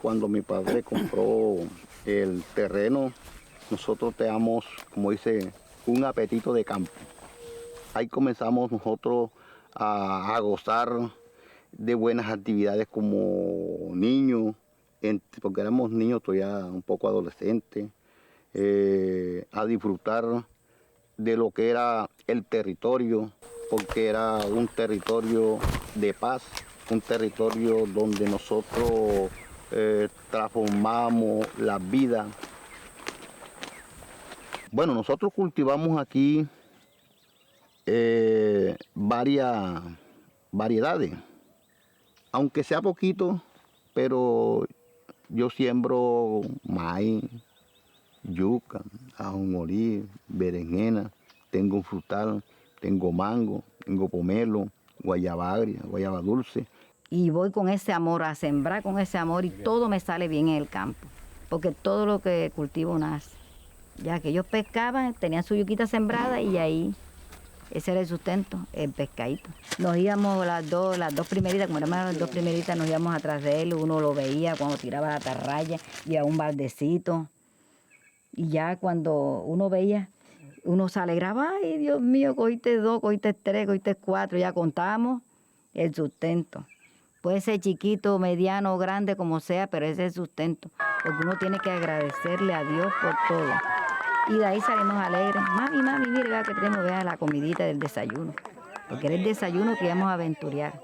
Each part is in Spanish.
cuando mi padre compró el terreno, nosotros teníamos, como dice, un apetito de campo. Ahí comenzamos nosotros a gozar de buenas actividades como niños, porque éramos niños todavía un poco adolescentes, a disfrutar de lo que era el territorio, porque era un territorio de paz, un territorio donde nosotros transformamos la vida. Bueno, nosotros cultivamos aquí varias variedades, aunque sea poquito, pero yo siembro maíz, yuca, ajonjolí, berenjena, tengo un frutal, tengo mango, tengo pomelo, guayaba agria, guayaba dulce. Y voy con ese amor, a sembrar con ese amor, y todo me sale bien en el campo, porque todo lo que cultivo nace. Ya que ellos pescaban, tenían su yuquita sembrada y ahí, ese era el sustento, el pescadito. Nos íbamos las dos primeritas, como éramos las dos primeritas, nos íbamos atrás de él, uno lo veía cuando tiraba la atarraya y a un baldecito. Y ya cuando uno veía, uno se alegraba, ay Dios mío, cogiste 2, cogiste 3, cogiste 4, ya contábamos el sustento. Puede ser chiquito, mediano, grande, como sea, pero ese es el sustento. Porque uno tiene que agradecerle a Dios por todo. Y de ahí salimos alegres. Mami, mira que tenemos, vea la comidita del desayuno. Porque era el desayuno que íbamos a aventurear.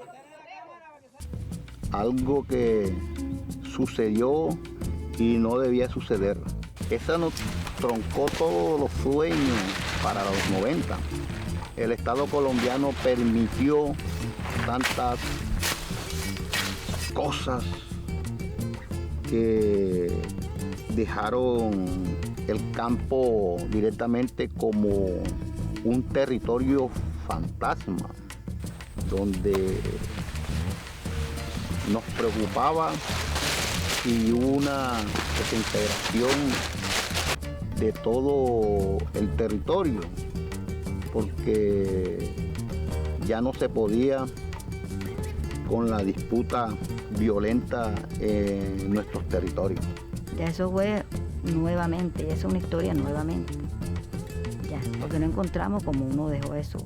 Algo que sucedió y no debía suceder. Esa nos troncó todos los sueños para los 90. El Estado colombiano permitió tantas cosas que dejaron el campo directamente como un territorio fantasma, donde nos preocupaba y hubo una desintegración de todo el territorio, porque ya no se podía con la disputa violenta en nuestros territorios. Ya eso fue nuevamente, es una historia nuevamente. Ya, porque no encontramos como uno dejó eso,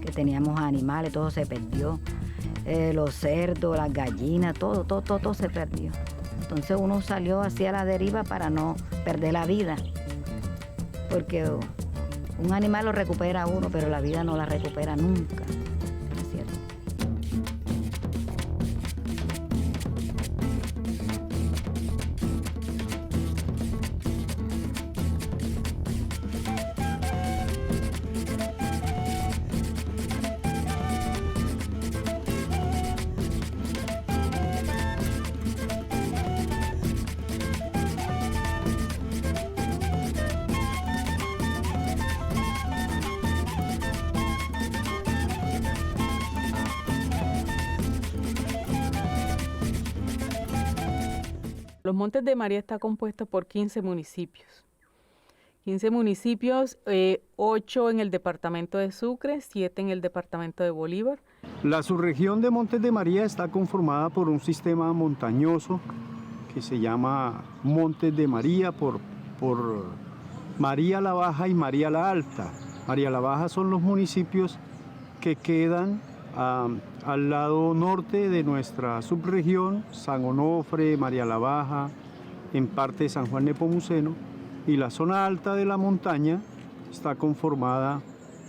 que teníamos animales, todo se perdió. Los cerdos, las gallinas, todo se perdió. Entonces uno salió hacia la deriva para no perder la vida. Porque un animal lo recupera uno, pero la vida no la recupera nunca. ¿No es cierto? Los Montes de María está compuesto por 15 municipios. 15 municipios, 8 en el departamento de Sucre, 7 en el departamento de Bolívar. La subregión de Montes de María está conformada por un sistema montañoso que se llama Montes de María por María la Baja y María la Alta. María la Baja son los municipios que quedan al lado norte de nuestra subregión, San Onofre, María la Baja, en parte San Juan Nepomuceno, y la zona alta de la montaña está conformada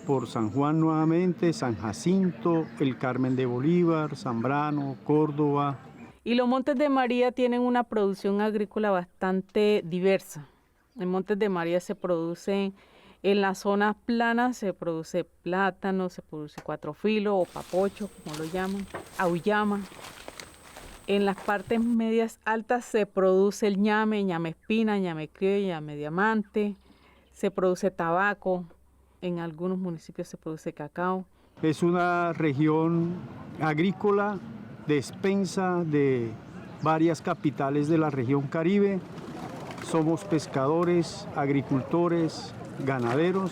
por San Juan nuevamente, San Jacinto, el Carmen de Bolívar, Zambrano, Córdoba. Y los Montes de María tienen una producción agrícola bastante diversa. En Montes de María se producen, en las zonas planas se produce plátano, se produce cuatro filo o papocho, como lo llaman, auyama. En las partes medias altas se produce el ñame espina, ñame criolla, ñame diamante, se produce tabaco, en algunos municipios se produce cacao. Es una región agrícola, despensa de varias capitales de la región Caribe. Somos pescadores, agricultores, ganaderos,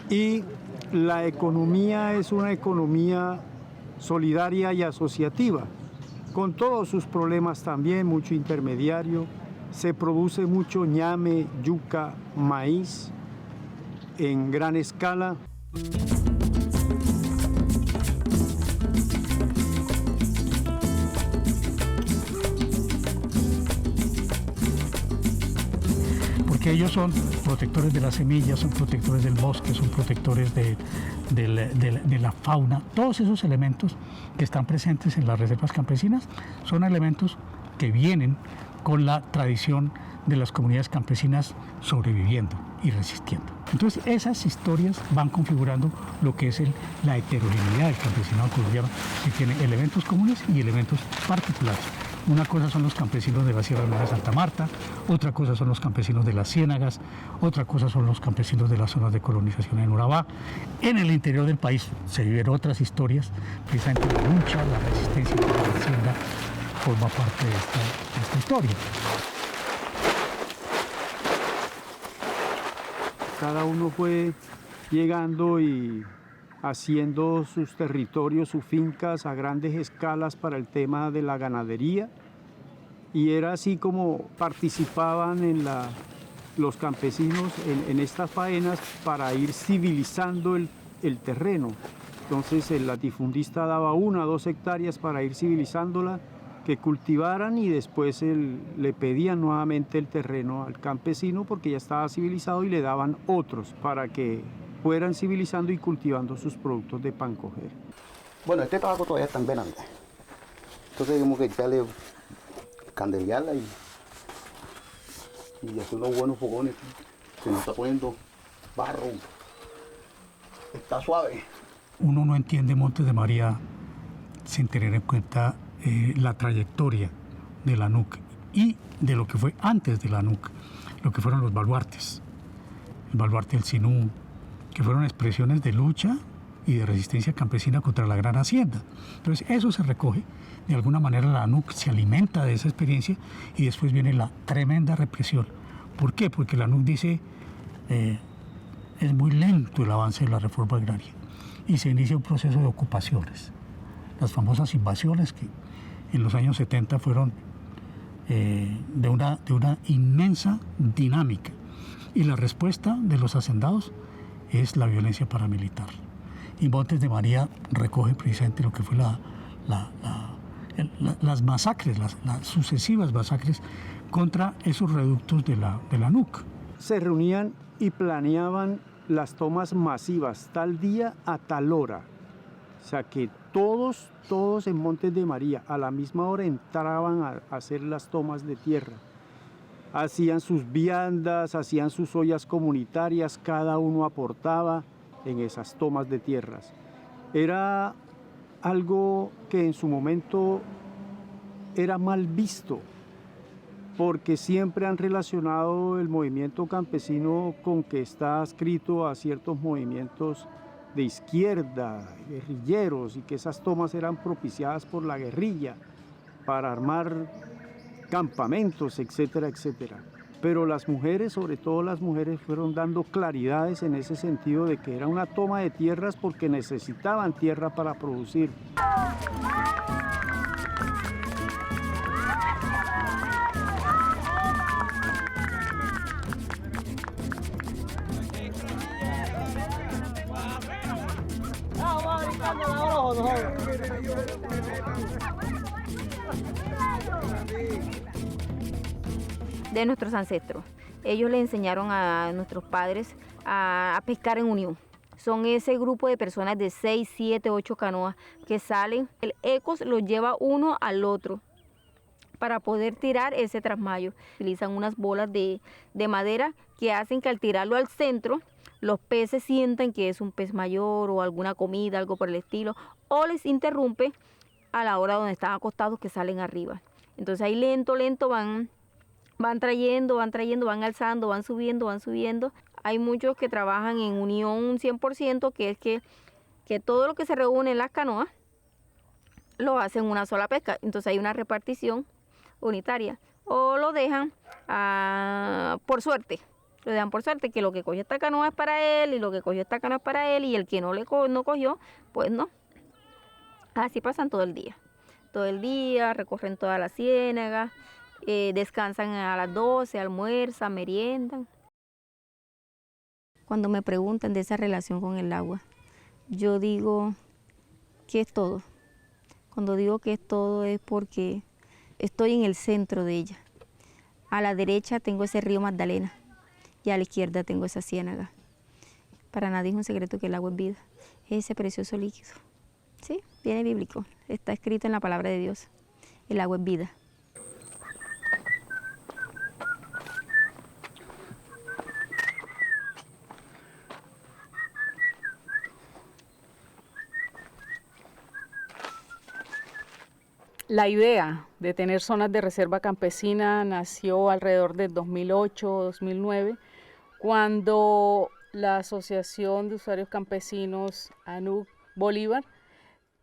y la economía es una economía solidaria y asociativa. con todos sus problemas también, mucho intermediario. Se produce mucho ñame, yuca, maíz en gran escala. Porque ellos son protectores de las semillas, son protectores del bosque, son protectores de la fauna. Todos esos elementos que están presentes en las reservas campesinas son elementos que vienen con la tradición de las comunidades campesinas sobreviviendo y resistiendo. Entonces esas historias van configurando lo que es la heterogeneidad del campesinado colombiano, que tiene elementos comunes y elementos particulares. Una cosa son los campesinos de la Sierra Nevada de Santa Marta, otra cosa son los campesinos de las Ciénagas, otra cosa son los campesinos de las zonas de colonización en Urabá. En el interior del país se viven otras historias, precisamente la lucha, la resistencia por la hacienda forma parte de esta historia. Cada uno fue llegando y haciendo sus territorios, sus fincas a grandes escalas para el tema de la ganadería, y era así como participaban los campesinos en estas faenas para ir civilizando el terreno. Entonces el latifundista daba 1 o 2 hectáreas para ir civilizándola, que cultivaran, y después le pedían nuevamente el terreno al campesino porque ya estaba civilizado, y le daban otros para que fueran civilizando y cultivando sus productos de pan coger. Bueno, este tabaco todavía está en verano. Entonces tenemos que echarle candeliarla y hacer unos buenos fogones. Se nos está poniendo barro. Está suave. Uno no entiende Montes de María sin tener en cuenta la trayectoria de la NUC y de lo que fue antes de la NUC, lo que fueron los baluartes, el baluarte del Sinú, que fueron expresiones de lucha y de resistencia campesina contra la gran hacienda. Entonces eso se recoge, de alguna manera la NUC se alimenta de esa experiencia, y después viene la tremenda represión. ¿Por qué? Porque la NUC dice es muy lento el avance de la reforma agraria, y se inicia un proceso de ocupaciones, las famosas invasiones que en los años 70 fueron de una inmensa dinámica, y la respuesta de los hacendados es la violencia paramilitar. Y Montes de María recoge precisamente lo que fue las masacres, las sucesivas masacres contra esos reductos de la NUC. Se reunían y planeaban las tomas masivas, tal día a tal hora. O sea que todos en Montes de María a la misma hora entraban a hacer las tomas de tierra. Hacían sus viandas, hacían sus ollas comunitarias, cada uno aportaba en esas tomas de tierras. Era algo que en su momento era mal visto, porque siempre han relacionado el movimiento campesino con que está adscrito a ciertos movimientos de izquierda, guerrilleros, y que esas tomas eran propiciadas por la guerrilla para armar campamentos, etcétera, etcétera. Pero las mujeres, sobre todo las mujeres, fueron dando claridades en ese sentido de que era una toma de tierras porque necesitaban tierra para producir. De nuestros ancestros. Ellos le enseñaron a nuestros padres a pescar en unión. Son ese grupo de personas de 6, 7, 8 canoas que salen. El ecos los lleva uno al otro para poder tirar ese trasmayo. Utilizan unas bolas de madera que hacen que al tirarlo al centro, los peces sientan que es un pez mayor o alguna comida, algo por el estilo, o les interrumpe a la hora donde están acostados, que salen arriba. Entonces ahí lento van trayendo, van alzando, van subiendo. Hay muchos que trabajan en unión 100%, que es que todo lo que se reúne en las canoas lo hacen una sola pesca. Entonces hay una repartición unitaria. O lo dejan por suerte. Lo dejan por suerte, que lo que cogió esta canoa es para él, y lo que cogió esta canoa es para él, y el que no cogió, pues no. Así pasan todo el día. todo el día, recorren toda la ciénaga, descansan a las 12, almuerzan, meriendan. Cuando me preguntan de esa relación con el agua, yo digo que es todo. Cuando digo que es todo es porque estoy en el centro de ella. A la derecha tengo ese río Magdalena y a la izquierda tengo esa ciénaga. Para nadie es un secreto que el agua es vida, es ese precioso líquido. Sí, viene bíblico, está escrito en la palabra de Dios. El agua es vida. La idea de tener zonas de reserva campesina nació alrededor del 2008-2009, cuando la Asociación de Usuarios Campesinos ANUC Bolívar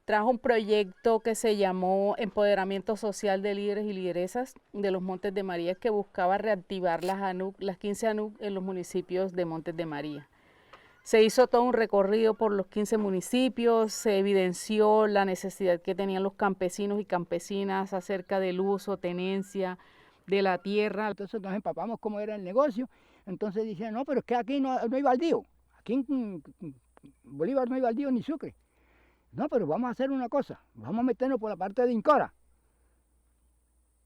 trajo un proyecto que se llamó Empoderamiento Social de Líderes y Lideresas de los Montes de María, que buscaba reactivar las 15 ANUC en los municipios de Montes de María. Se hizo todo un recorrido por los 15 municipios, se evidenció la necesidad que tenían los campesinos y campesinas acerca del uso, tenencia de la tierra. Entonces nos empapamos cómo era el negocio, entonces dicen, no, pero es que aquí no hay baldío, aquí en Bolívar no hay baldío ni Sucre. No, pero vamos a hacer una cosa, vamos a meternos por la parte de Incora.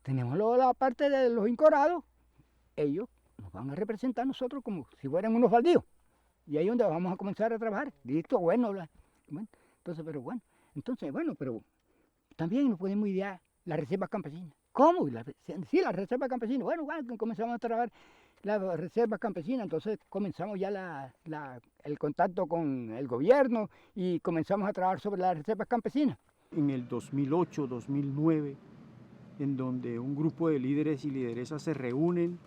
Tenemos luego la parte de los Incorados, ellos nos van a representar a nosotros como si fueran unos baldíos. Y ahí es donde vamos a comenzar a trabajar. Listo, bueno, entonces, pero también nos podemos idear las reservas campesinas. ¿Cómo? Sí, las reservas campesinas. Bueno, comenzamos a trabajar las reservas campesinas, entonces comenzamos ya el contacto con el gobierno y comenzamos a trabajar sobre las reservas campesinas. En el 2008-2009, en donde un grupo de líderes y lideresas se reúnen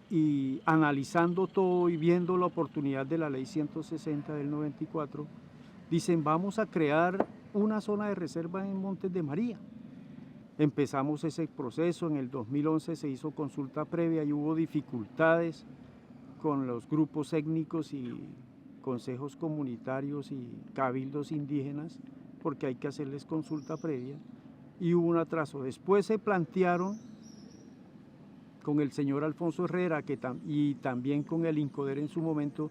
y analizando todo y viendo la oportunidad de la ley 160 del 94, dicen vamos a crear una zona de reserva en Montes de María. Empezamos ese proceso, en el 2011 se hizo consulta previa y hubo dificultades con los grupos étnicos y consejos comunitarios y cabildos indígenas, porque hay que hacerles consulta previa, y hubo un atraso. Después se plantearon con el señor Alfonso Herrera y también con el INCODER en su momento,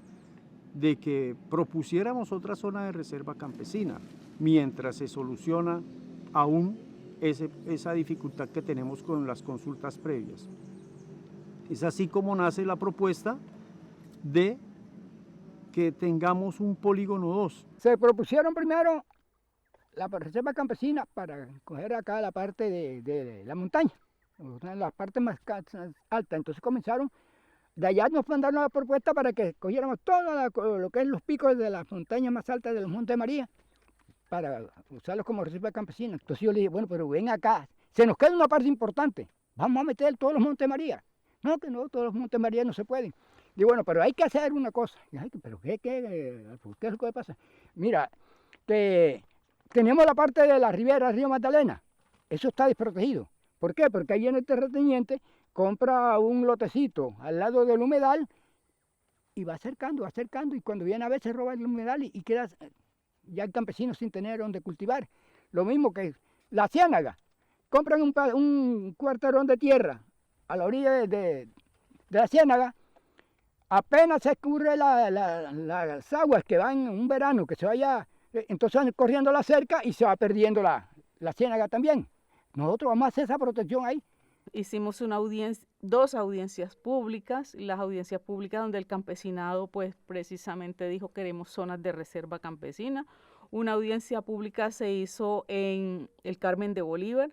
de que propusiéramos otra zona de reserva campesina, mientras se soluciona aún esa dificultad que tenemos con las consultas previas. Es así como nace la propuesta de que tengamos un polígono 2. Se propusieron primero la reserva campesina para coger acá la parte de la montaña, la parte más alta. Entonces comenzaron, de allá nos mandaron la propuesta para que cogiéramos todo lo que es los picos de las montañas más altas de los Montes de María, para usarlos como reserva campesina. Entonces yo le dije, bueno, pero ven acá, se nos queda una parte importante, vamos a meter todos los Montes de María. No, que no, todos los Montes de María no se pueden. Digo, bueno, pero hay que hacer una cosa. ¿Pero qué es lo que pasa? Mira, que tenemos la parte de la ribera del río Magdalena, eso está desprotegido. ¿Por qué? Porque ahí en el terrateniente compra un lotecito al lado del humedal y va acercando, y cuando viene a ver se roba el humedal y queda ya el campesino sin tener donde cultivar. Lo mismo que la ciénaga, compran un cuarterón de tierra a la orilla de la ciénaga, apenas se escurre las aguas que van en un verano, que se vaya, entonces van corriendo la cerca y se va perdiendo la ciénaga también. Nosotros vamos a hacer esa protección ahí. Hicimos dos audiencias públicas, las audiencias públicas donde el campesinado pues precisamente dijo queremos zonas de reserva campesina. Una audiencia pública se hizo en el Carmen de Bolívar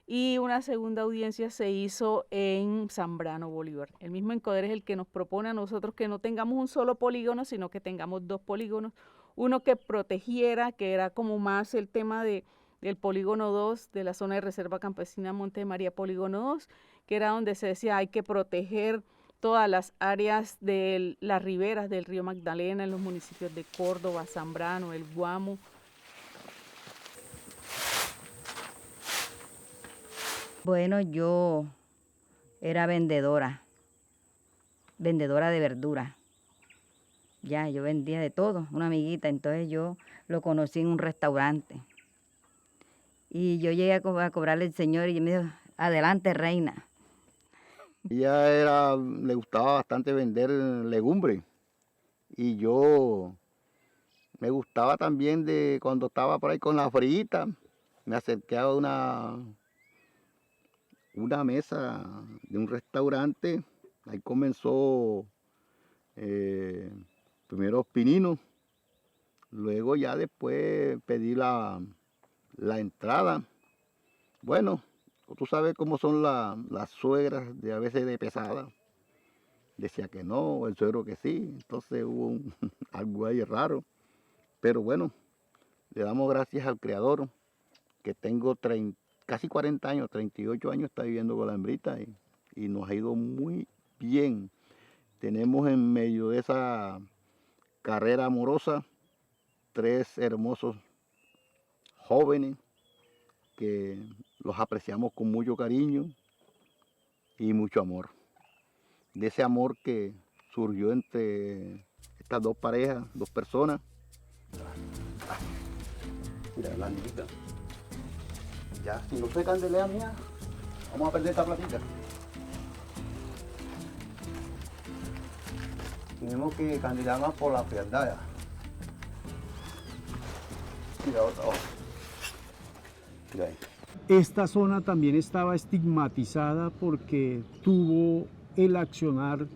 y una segunda audiencia se hizo en Zambrano Bolívar. El mismo INCODER es el que nos propone a nosotros que no tengamos un solo polígono, sino que tengamos dos polígonos, uno que protegiera, que era como más el tema del polígono 2, de la zona de reserva campesina Monte de María, polígono 2, que era donde se decía hay que proteger todas las áreas de las riberas del río Magdalena en los municipios de Córdoba, Zambrano, El Guamo. Bueno, yo era vendedora de verdura. Ya, yo vendía de todo, una amiguita, entonces yo lo conocí en un restaurante. Y yo llegué a cobrarle al Señor y me dijo, adelante, reina. Le gustaba bastante vender legumbres. Y yo me gustaba también de cuando estaba por ahí con la frita, me acerqué a una mesa de un restaurante. Ahí comenzó primero pininos, luego ya después pedí la entrada. Bueno, tú sabes cómo son las suegras de a veces de pesada. Decía que no, el suegro que sí, entonces hubo algo ahí raro. Pero bueno, le damos gracias al Creador, que tengo casi 40 años, 38 años está viviendo con la hembrita y nos ha ido muy bien. Tenemos en medio de esa carrera amorosa 3 hermosos jóvenes que los apreciamos con mucho cariño y mucho amor. De ese amor que surgió entre estas 2 parejas, 2 personas. Mira, la niñita. Ya, si no se candelea, mía, vamos a perder esta platita. Tenemos que candelear más por la frialdad. Mira, otra hoja. Mira ahí. Esta zona también estaba estigmatizada porque tuvo el accionar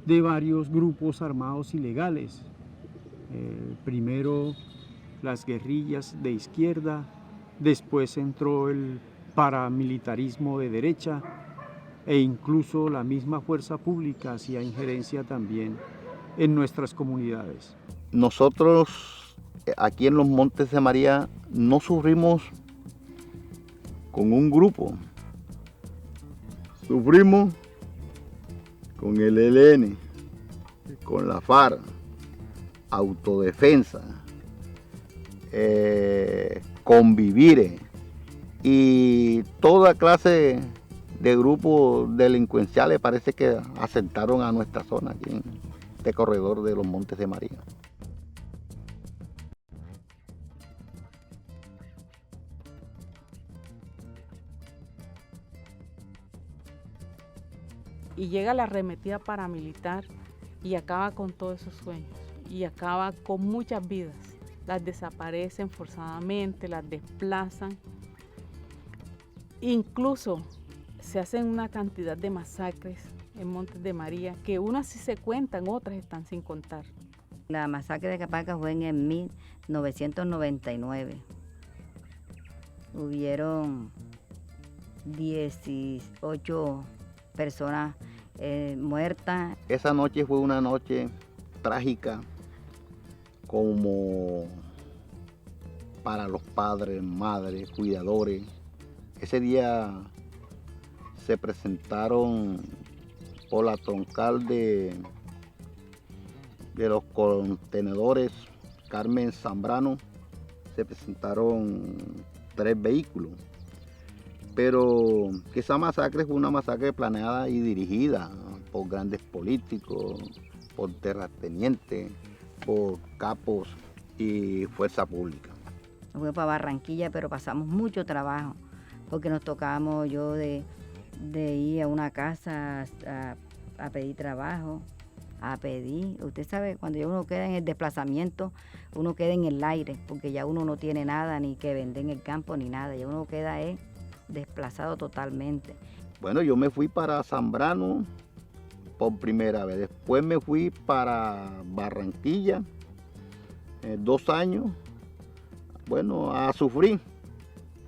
de varios grupos armados ilegales. Primero las guerrillas de izquierda, después entró el paramilitarismo de derecha e incluso la misma fuerza pública hacía injerencia también en nuestras comunidades. Nosotros aquí en los Montes de María no sufrimos con un grupo, sufrimos con el ELN, con la FARC, autodefensa, convivir y toda clase de grupos delincuenciales parece que asentaron a nuestra zona aquí en este corredor de los Montes de María. Y llega la arremetida paramilitar y acaba con todos esos sueños y acaba con muchas vidas. Las desaparecen forzadamente, las desplazan. Incluso se hacen una cantidad de masacres en Montes de María que unas sí se cuentan, otras están sin contar. La masacre de Capaca fue en el 1999. Hubieron 18 personas muertas. Esa noche fue una noche trágica como para los padres, madres, cuidadores. Ese día se presentaron por la troncal de los contenedores Carmen Zambrano, se presentaron 3 vehículos. Pero que esa masacre fue una masacre planeada y dirigida por grandes políticos, por terratenientes, por capos y fuerza pública. Fue para Barranquilla, pero pasamos mucho trabajo, porque nos tocábamos de ir a una casa a pedir trabajo, usted sabe, cuando ya uno queda en el desplazamiento, uno queda en el aire, porque ya uno no tiene nada ni que vender en el campo ni nada, ya uno queda desplazado totalmente. Bueno, yo me fui para Zambrano por primera vez, después me fui para Barranquilla, 2 años, bueno, a sufrir,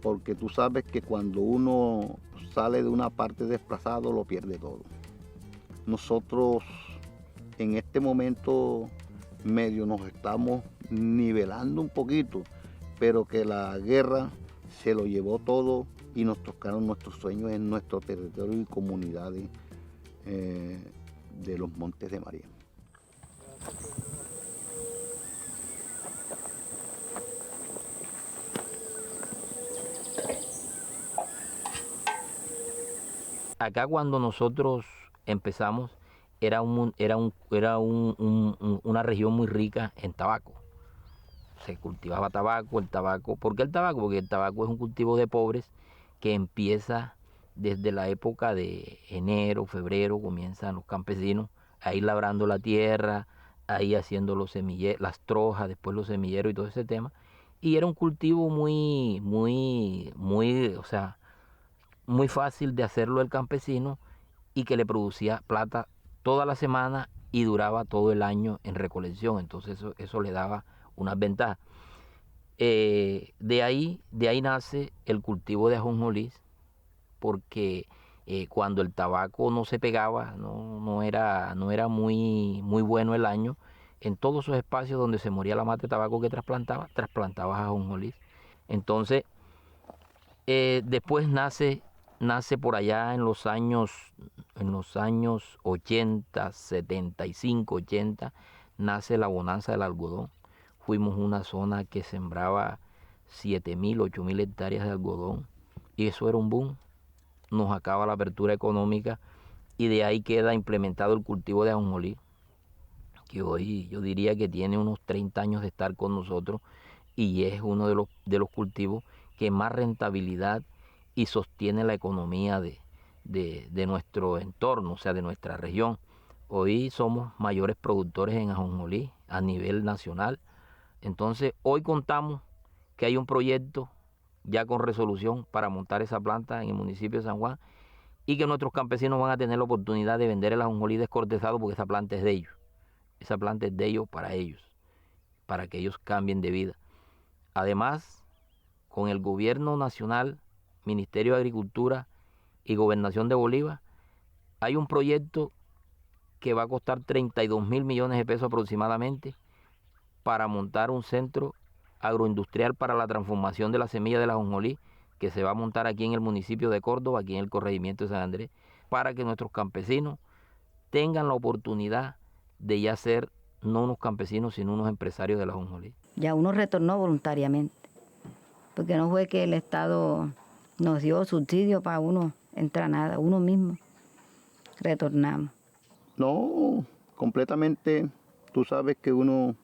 porque tú sabes que cuando uno sale de una parte desplazado lo pierde todo. Nosotros en este momento medio nos estamos nivelando un poquito, pero que la guerra se lo llevó todo y nos tocaron nuestros sueños en nuestro territorio y comunidades de los Montes de María. Acá cuando nosotros empezamos era una región muy rica en tabaco. se cultivaba tabaco, el tabaco. ¿Por qué el tabaco? Porque el tabaco es un cultivo de pobres que empieza desde la época de enero, febrero, comienzan los campesinos a ir labrando la tierra, ahí haciendo los semilleros, las trojas, después los semilleros y todo ese tema. Y era un cultivo o sea, muy fácil de hacerlo el campesino y que le producía plata toda la semana y duraba todo el año en recolección. Entonces eso le daba unas ventajas. De ahí nace el cultivo de ajonjolí, porque cuando el tabaco no se pegaba, no era muy bueno el año, en todos esos espacios donde se moría la mata de tabaco que trasplantabas ajonjolí. Entonces, después nace por allá en los años 80, 75, 80, nace la bonanza del algodón. Fuimos una zona que sembraba 7.000, 8.000 hectáreas de algodón y eso era un boom. Nos acaba la apertura económica y de ahí queda implementado el cultivo de ajonjolí, que hoy yo diría que tiene unos 30 años de estar con nosotros y es uno de los cultivos que más rentabilidad y sostiene la economía de nuestro entorno, o sea, de nuestra región. Hoy somos mayores productores en ajonjolí a nivel nacional. Entonces, hoy contamos que hay un proyecto ya con resolución para montar esa planta en el municipio de San Juan y que nuestros campesinos van a tener la oportunidad de vender el ajonjolí descortezado porque esa planta es de ellos. Esa planta es de ellos, para que ellos cambien de vida. Además, con el gobierno nacional, Ministerio de Agricultura y Gobernación de Bolívar, hay un proyecto que va a costar 32.000 millones de pesos aproximadamente para montar un centro agroindustrial para la transformación de la semilla de la ajonjolí que se va a montar aquí en el municipio de Córdoba, aquí en el corregimiento de San Andrés, para que nuestros campesinos tengan la oportunidad de ya ser no unos campesinos, sino unos empresarios de la ajonjolí. Ya uno retornó voluntariamente, porque no fue que el Estado nos dio subsidio para uno entrar nada, uno mismo retornamos. No, completamente, tú sabes que uno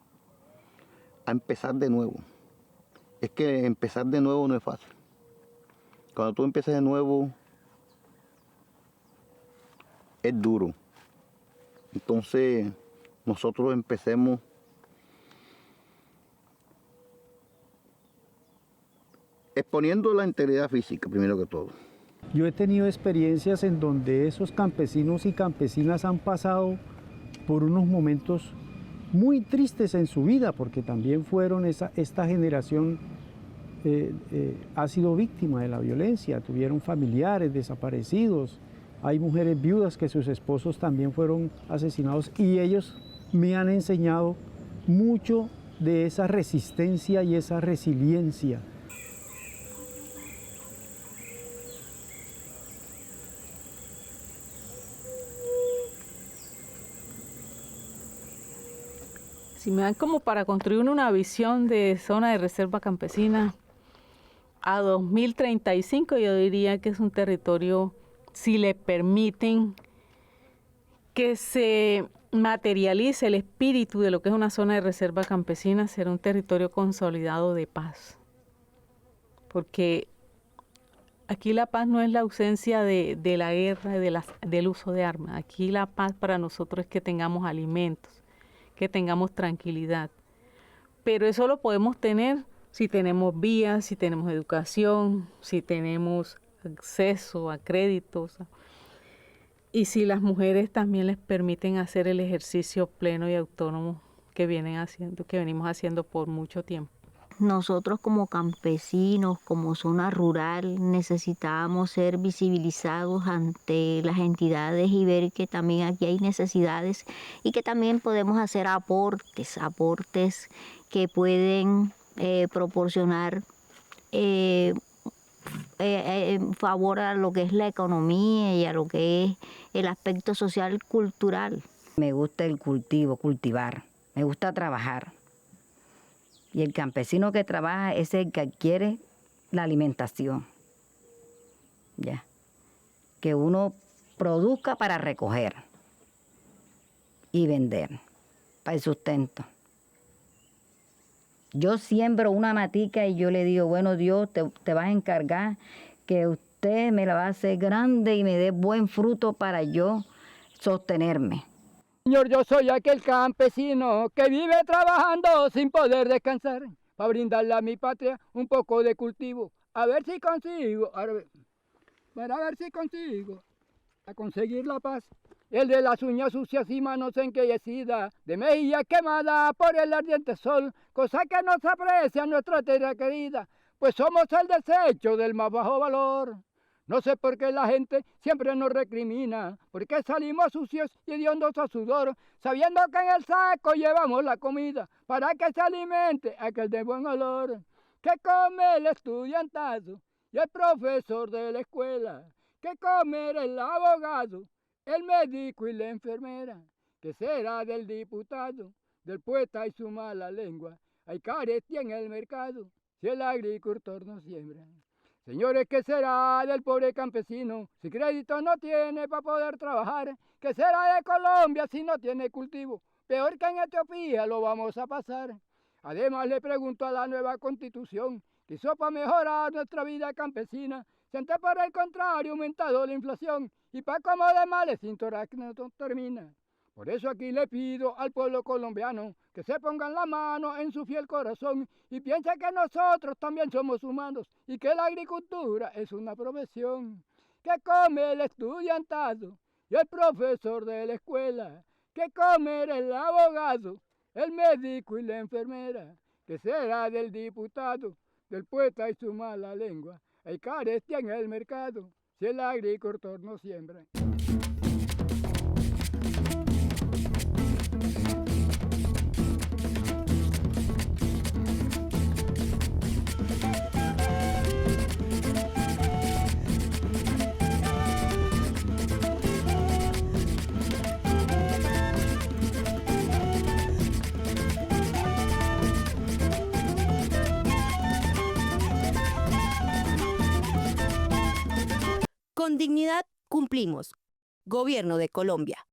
a empezar de nuevo. Es que empezar de nuevo no es fácil. Cuando tú empiezas de nuevo, es duro. Entonces, nosotros empecemos exponiendo la integridad física, primero que todo. Yo he tenido experiencias en donde esos campesinos y campesinas han pasado por unos momentos muy tristes en su vida, porque también esta generación ha sido víctima de la violencia, tuvieron familiares desaparecidos, hay mujeres viudas que sus esposos también fueron asesinados y ellos me han enseñado mucho de esa resistencia y esa resiliencia. Si me dan como para construir una visión de zona de reserva campesina a 2035, yo diría que es un territorio, si le permiten que se materialice el espíritu de lo que es una zona de reserva campesina, será un territorio consolidado de paz. Porque aquí la paz no es la ausencia de la guerra y del uso de armas. Aquí la paz para nosotros es que tengamos alimentos, que tengamos tranquilidad. Pero eso lo podemos tener si tenemos vías, si tenemos educación, si tenemos acceso a créditos y si las mujeres también les permiten hacer el ejercicio pleno y autónomo que venimos haciendo por mucho tiempo. Nosotros como campesinos, como zona rural, necesitábamos ser visibilizados ante las entidades y ver que también aquí hay necesidades y que también podemos hacer aportes que pueden proporcionar favor a lo que es la economía y a lo que es el aspecto social cultural. Me gusta el cultivo, cultivar, me gusta trabajar. Y el campesino que trabaja es el que adquiere la alimentación. Ya. Que uno produzca para recoger y vender, para el sustento. Yo siembro una matica y yo le digo, bueno, Dios, te vas a encargar que usted me la va a hacer grande y me dé buen fruto para yo sostenerme. Señor, yo soy aquel campesino que vive trabajando sin poder descansar para brindarle a mi patria un poco de cultivo. A ver si consigo, para ver si consigo a conseguir la paz. El de las uñas sucias y manos enquellecidas, de mejilla quemada por el ardiente sol, cosa que no se aprecia en nuestra tierra querida, pues somos el desecho del más bajo valor. No sé por qué la gente siempre nos recrimina, porque salimos sucios y hediondos a sudor, sabiendo que en el saco llevamos la comida, para que se alimente aquel de buen olor. ¿Qué come el estudiantazo y el profesor de la escuela? ¿Qué comer el abogado, el médico y la enfermera? ¿Qué será del diputado, del poeta y su mala lengua? Hay carestía en el mercado si el agricultor no siembra. Señores, ¿qué será del pobre campesino si crédito no tiene para poder trabajar? ¿Qué será de Colombia si no tiene cultivo? Peor que en Etiopía lo vamos a pasar. Además le pregunto a la nueva constitución, ¿qué hizo para mejorar nuestra vida campesina? Si antes por el contrario ha aumentado la inflación y para como de males sin no termina. Por eso aquí le pido al pueblo colombiano que se pongan la mano en su fiel corazón y piensen que nosotros también somos humanos y que la agricultura es una profesión. ¿Qué come el estudiantado y el profesor de la escuela? ¿Qué comer el abogado, el médico y la enfermera? ¿Qué será del diputado, del poeta y su mala lengua? Hay carestía en el mercado si el agricultor no siembra. Con dignidad cumplimos. Gobierno de Colombia.